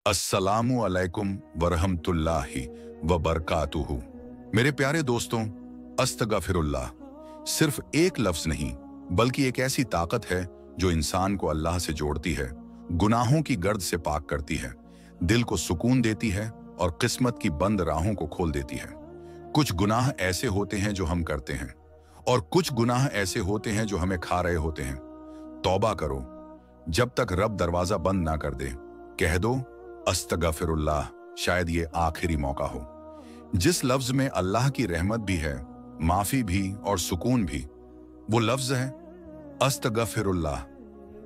अस्सलामु अलैकुम वरहमतुल्लाहि वबरकातुहू। मेरे प्यारे दोस्तों, अस्तगफिरुल्लाह सिर्फ एक लफ्ज नहीं बल्कि एक ऐसी ताकत है जो इंसान को अल्लाह से जोड़ती है, गुनाहों की गर्द से पाक करती है, दिल को सुकून देती है और किस्मत की बंद राहों को खोल देती है। कुछ गुनाह ऐसे होते हैं जो हम करते हैं और कुछ गुनाह ऐसे होते हैं जो हमें खा रहे होते हैं। तौबा करो जब तक रब दरवाजा बंद ना कर दे। कह दो अस्तगफिरुल्लाह, शायद ये आखिरी मौका हो। जिस लफ्ज में अल्लाह की रहमत भी है, माफी भी और सुकून भी, वो लफ्ज है अस्तगफिरुल्लाह।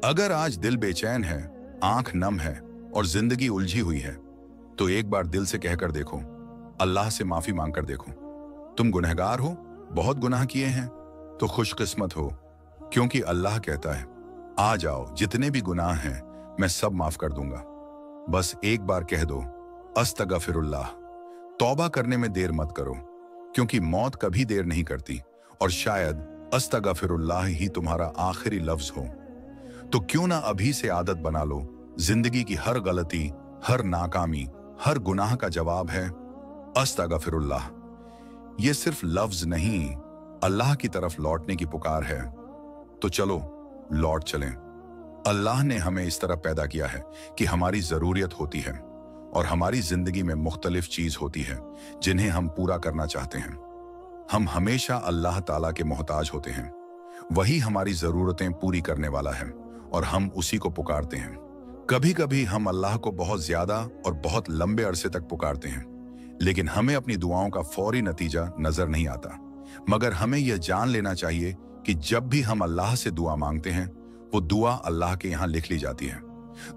अगर आज दिल बेचैन है, आंख नम है और जिंदगी उलझी हुई है, तो एक बार दिल से कहकर देखो, अल्लाह से माफी मांगकर देखो। तुम गुनहगार हो, बहुत गुनाह किए हैं, तो खुशकिस्मत हो, क्योंकि अल्लाह कहता है आ जाओ, जितने भी गुनाह हैं मैं सब माफ कर दूंगा। बस एक बार कह दो अस्तगफिरुल्लाह। तौबा करने में देर मत करो, क्योंकि मौत कभी देर नहीं करती और शायद अस्तगफिरुल्लाह ही तुम्हारा आखिरी लफ्ज हो। तो क्यों ना अभी से आदत बना लो, जिंदगी की हर गलती, हर नाकामी, हर गुनाह का जवाब है अस्तगफिरुल्लाह। ये सिर्फ लफ्ज नहीं, अल्लाह की तरफ लौटने की पुकार है। तो चलो लौट चलें। अल्लाह ने हमें इस तरह पैदा किया है कि हमारी जरूरियत होती है और हमारी जिंदगी में मुख्तलिफ चीज होती है जिन्हें हम पूरा करना चाहते हैं। हम हमेशा अल्लाह ताला के मोहताज होते हैं, वही हमारी जरूरतें पूरी करने वाला है और हम उसी को पुकारते हैं। कभी कभी हम अल्लाह को बहुत ज्यादा और बहुत लंबे अरसे तक पुकारते हैं, लेकिन हमें अपनी दुआओं का फौरी नतीजा नजर नहीं आता। मगर हमें यह जान लेना चाहिए कि जब भी हम अल्लाह से दुआ मांगते हैं, वो दुआ अल्लाह के यहाँ लिख ली जाती है।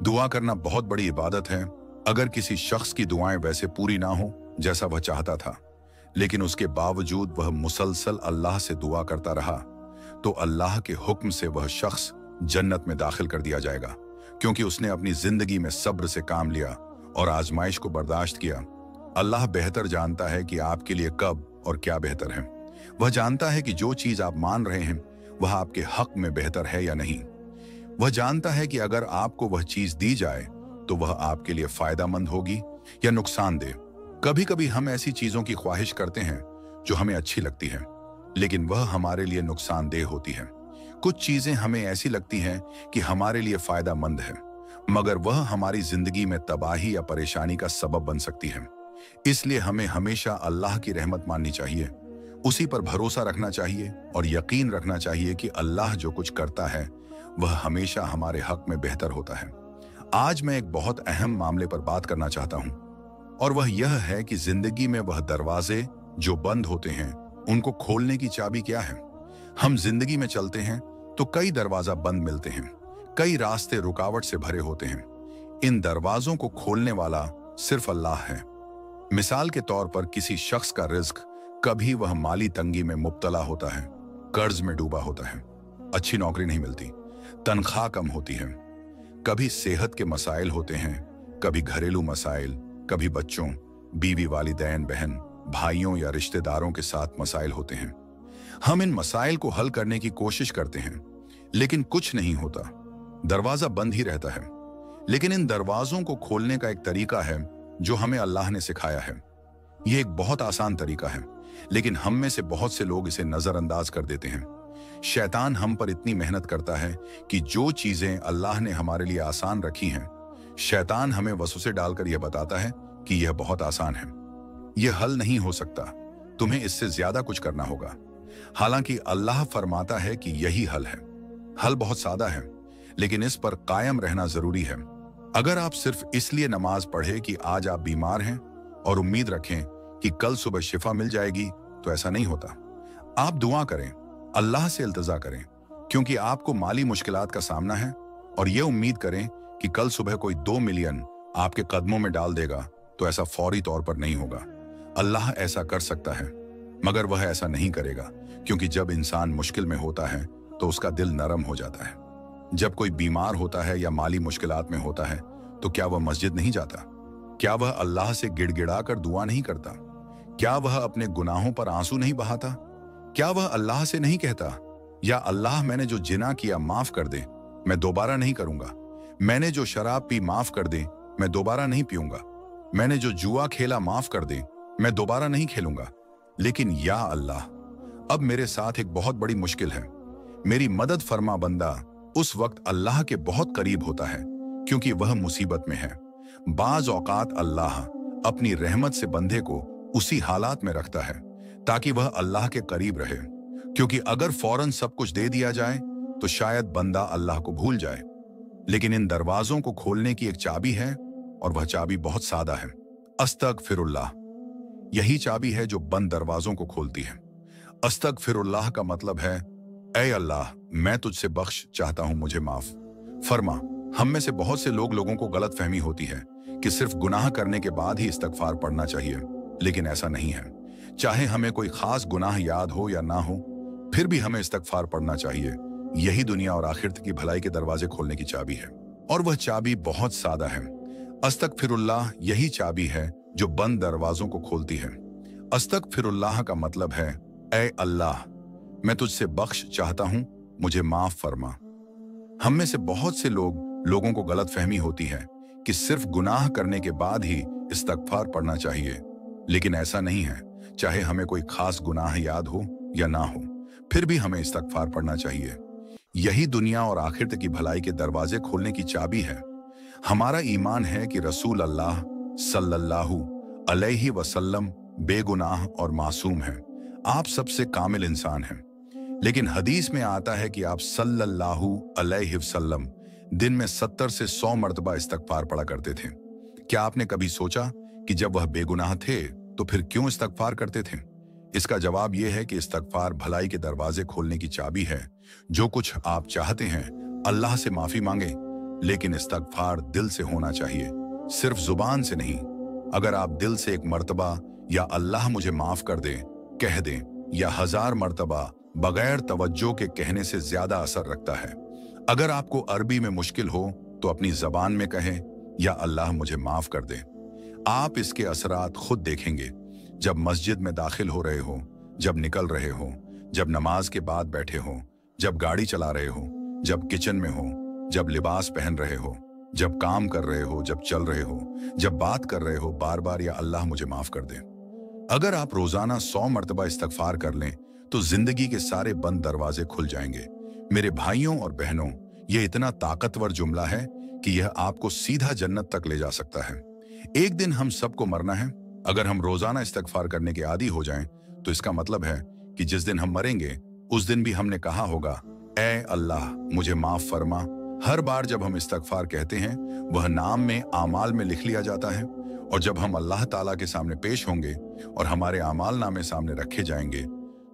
दुआ करना बहुत बड़ी इबादत है। अगर किसी शख्स की दुआएं वैसे पूरी ना हो जैसा वह चाहता था, लेकिन उसके बावजूद वह मुसलसल अल्लाह से दुआ करता रहा, तो अल्लाह के हुक्म से वह शख्स जन्नत में दाखिल कर दिया जाएगा, क्योंकि उसने अपनी जिंदगी में सब्र से काम लिया और आजमाइश को बर्दाश्त किया। अल्लाह बेहतर जानता है कि आपके लिए कब और क्या बेहतर है। वह जानता है कि जो चीज आप मान रहे हैं वह आपके हक में बेहतर है या नहीं। वह जानता है कि अगर आपको वह चीज दी जाए तो वह आपके लिए फायदेमंद होगी या नुकसानदेह। कभी कभी हम ऐसी चीजों की ख्वाहिश करते हैं जो हमें अच्छी लगती है, लेकिन वह हमारे लिए नुकसानदेह होती है। कुछ चीजें हमें ऐसी लगती हैं कि हमारे लिए फायदेमंद है, मगर वह हमारी जिंदगी में तबाही या परेशानी का सबब बन सकती है। इसलिए हमें हमेशा अल्लाह की रहमत माननी चाहिए, उसी पर भरोसा रखना चाहिए और यकीन रखना चाहिए कि अल्लाह जो कुछ करता है वह हमेशा हमारे हक में बेहतर होता है। आज मैं एक बहुत अहम मामले पर बात करना चाहता हूं, और वह यह है कि जिंदगी में वह दरवाजे जो बंद होते हैं उनको खोलने की चाबी क्या है। हम जिंदगी में चलते हैं तो कई दरवाजा बंद मिलते हैं, कई रास्ते रुकावट से भरे होते हैं। इन दरवाजों को खोलने वाला सिर्फ अल्लाह है। मिसाल के तौर पर किसी शख्स का रिज्क, कभी वह माली तंगी में मुब्तला होता है, कर्ज में डूबा होता है, अच्छी नौकरी नहीं मिलती, तनख्वाह कम होती है। कभी सेहत के मसाइल होते हैं, कभी घरेलू मसाइल, कभी बच्चों, बीवी, वालिदैन, बहन, भाइयों या रिश्तेदारों के साथ मसाइल होते हैं। हम इन मसाइल को हल करने की कोशिश करते हैं, लेकिन कुछ नहीं होता, दरवाजा बंद ही रहता है। लेकिन इन दरवाजों को खोलने का एक तरीका है जो हमें अल्लाह ने सिखाया है। यह एक बहुत आसान तरीका है, लेकिन हम में से बहुत से लोग इसे नजरअंदाज कर देते हैं। शैतान हम पर इतनी मेहनत करता है कि जो चीजें अल्लाह ने हमारे लिए आसान रखी हैं, शैतान हमें वसवसे डालकर यह बताता है कि यह बहुत आसान है, यह हल नहीं हो सकता, तुम्हें इससे ज्यादा कुछ करना होगा। हालांकि अल्लाह फरमाता है कि यही हल है। हल बहुत सादा है, लेकिन इस पर कायम रहना जरूरी है। अगर आप सिर्फ इसलिए नमाज पढ़े कि आज आप बीमार हैं और उम्मीद रखें कि कल सुबह शिफा मिल जाएगी, तो ऐसा नहीं होता। आप दुआ करें, अल्लाह से इल्तिजा करें, क्योंकि आपको माली मुश्किलात का सामना है, और ये उम्मीद करें कि कल सुबह कोई 2 मिलियन आपके कदमों में डाल देगा, तो ऐसा फौरी तौर पर नहीं होगा। अल्लाह ऐसा कर सकता है, मगर वह ऐसा नहीं करेगा, क्योंकि जब इंसान मुश्किल में होता है तो उसका दिल नरम हो जाता है। जब कोई बीमार होता है या माली मुश्किलात में होता है, तो क्या वह मस्जिद नहीं जाता? क्या वह अल्लाह से गिड़गिड़ा कर दुआ नहीं करता? क्या वह अपने गुनाहों पर आंसू नहीं बहाता? क्या वह अल्लाह से नहीं कहता, या अल्लाह मैंने जो जिना किया माफ कर दे, मैं दोबारा नहीं करूंगा। मैंने जो शराब पी माफ कर दे, मैं दोबारा नहीं पीऊंगा। मैंने जो जुआ खेला माफ कर दे, मैं दोबारा नहीं खेलूंगा। लेकिन या अल्लाह, अब मेरे साथ एक बहुत बड़ी मुश्किल है, मेरी मदद फरमा। बंदा उस वक्त अल्लाह के बहुत करीब होता है क्योंकि वह मुसीबत में है। बाज औकात अल्लाह अपनी रहमत से बंदे को उसी हालात में रखता है ताकि वह अल्लाह के करीब रहे, क्योंकि अगर फौरन सब कुछ दे दिया जाए तो शायद बंदा अल्लाह को भूल जाए। लेकिन इन दरवाजों को खोलने की एक चाबी है और वह चाबी बहुत सादा है, अस्तगफिरुल्लाह। यही चाबी है जो बंद दरवाजों को खोलती है। अस्तगफिरुल्लाह का मतलब है, ऐ अल्लाह, मैं तुझसे बख्श चाहता हूं, मुझे माफ फरमा। हम में से बहुत से लोगों को गलत फहमी होती है कि सिर्फ गुनाह करने के बाद ही इस्तगफार पढ़ना चाहिए, लेकिन ऐसा नहीं है। चाहे हमें कोई खास गुनाह याद हो या ना हो, फिर भी हमें इस्तगफार पढ़ना चाहिए। यही दुनिया और आखिरत की भलाई के दरवाजे खोलने की चाबी है, और वह चाबी बहुत सादा है। अस्तगफिरुल्लाह यही चाबी है जो बंद दरवाजों को खोलती है। अस्तगफिरुल्लाह का मतलब है, ऐ अल्लाह, मैं तुझसे बख्श चाहता हूं, मुझे माफ फरमा। हम में से बहुत से लोगों को गलत फहमी होती है कि सिर्फ गुनाह करने के बाद ही इस्तगफार पढ़ना चाहिए, लेकिन ऐसा नहीं है। चाहे हमें कोई खास गुनाह याद हो या ना हो, फिर भी हमें इस्तगफार पढ़ना चाहिए। यही दुनिया और आखिरत की भलाई के दरवाजे खोलने की चाबी है। हमारा ईमान है कि रसूल अल्लाह सल्लल्लाहु अलैहि वसल्लम बेगुनाह और मासूम हैं। आप सबसे कामिल इंसान हैं। लेकिन हदीस में आता है कि आप सल्लल्लाहु अलैहि वसल्लम दिन में 70 से 100 मर्तबा इस्तगफार पढ़ा करते थे। क्या आपने कभी सोचा कि जब वह बेगुनाह थे तो फिर क्यों इस्तगफार करते थे? इसका जवाब यह है कि इस्तगफार भलाई के दरवाजे खोलने की चाबी है। जो कुछ आप चाहते हैं, अल्लाह से माफी मांगे, लेकिन इस्तगफार दिल से होना चाहिए, सिर्फ जुबान से नहीं। अगर आप दिल से एक मर्तबा या अल्लाह मुझे माफ कर दे कह दें, या 1000 मर्तबा बगैर तवज्जो के कहने से ज्यादा असर रखता है। अगर आपको अरबी में मुश्किल हो तो अपनी जबान में कहें, या अल्लाह मुझे माफ कर दे। आप इसके असरात खुद देखेंगे। जब मस्जिद में दाखिल हो रहे हो, जब निकल रहे हो, जब नमाज के बाद बैठे हो, जब गाड़ी चला रहे हो, जब किचन में हो, जब लिबास पहन रहे हो, जब काम कर रहे हो, जब चल रहे हो, जब बात कर रहे हो, बार बार या अल्लाह मुझे माफ कर दे। अगर आप रोजाना 100 मर्तबा इस्तगफार कर लें तो जिंदगी के सारे बंद दरवाजे खुल जाएंगे। मेरे भाइयों और बहनों, यह इतना ताकतवर जुमला है कि यह आपको सीधा जन्नत तक ले जा सकता है। एक दिन हम सबको मरना है। अगर हम रोजाना इस्तगफार करने के आदी हो जाएं, तो इसका मतलब है कि जिस दिन हम मरेंगे उस दिन भी हमने कहा होगा, ऐ अल्लाह मुझे माफ फरमा। हर बार जब हम इस्तगफार कहते हैं, वह नाम में आमाल में लिख लिया जाता है, और जब हम अल्लाह ताला के सामने पेश होंगे और हमारे आमाल नामे सामने रखे जाएंगे,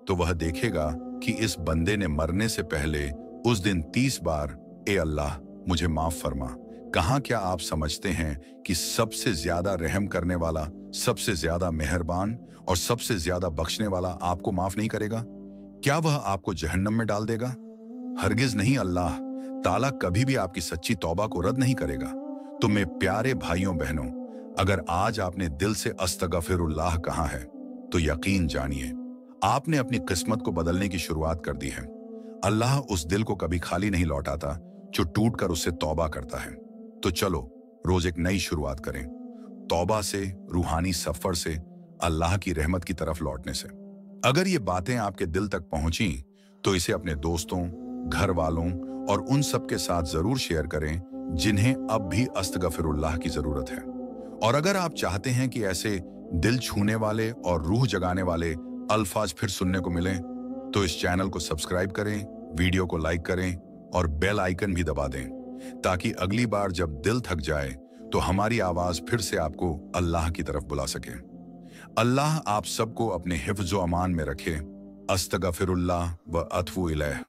तो वह देखेगा कि इस बंदे ने मरने से पहले उस दिन 30 बार ए अल्लाह मुझे माफ फरमा कहा। क्या आप समझते हैं कि सबसे ज्यादा रहम करने वाला, सबसे ज्यादा मेहरबान और सबसे ज्यादा बख्शने वाला आपको माफ नहीं करेगा? क्या वह आपको जहन्नम में डाल देगा? हरगिज नहीं। अल्लाह ताला कभी भी आपकी सच्ची तौबा को रद्द नहीं करेगा। तो मेरे प्यारे भाइयों बहनों, अगर आज आपने दिल से अस्तगफिरुल्लाह कहा है तो यकीन जानिए आपने अपनी किस्मत को बदलने की शुरुआत कर दी है। अल्लाह उस दिल को कभी खाली नहीं लौटाता जो टूटकर उससे तौबा करता है। तो चलो रोज एक नई शुरुआत करें, तौबा से, रूहानी सफर से, अल्लाह की रहमत की तरफ लौटने से। अगर ये बातें आपके दिल तक पहुंची तो इसे अपने दोस्तों, घर वालों और उन सब के साथ जरूर शेयर करें जिन्हें अब भी अस्तगफिरुल्लाह की जरूरत है। और अगर आप चाहते हैं कि ऐसे दिल छूने वाले और रूह जगाने वाले अल्फाज फिर सुनने को मिलें, तो इस चैनल को सब्सक्राइब करें, वीडियो को लाइक करें और बेल आइकन भी दबा दें, ताकि अगली बार जब दिल थक जाए तो हमारी आवाज फिर से आपको अल्लाह की तरफ बुला सके। अल्लाह आप सबको अपने हिफ्ज़ व अमान में रखे। अस्तगफिरुल्लाह व अतूबु इलैह।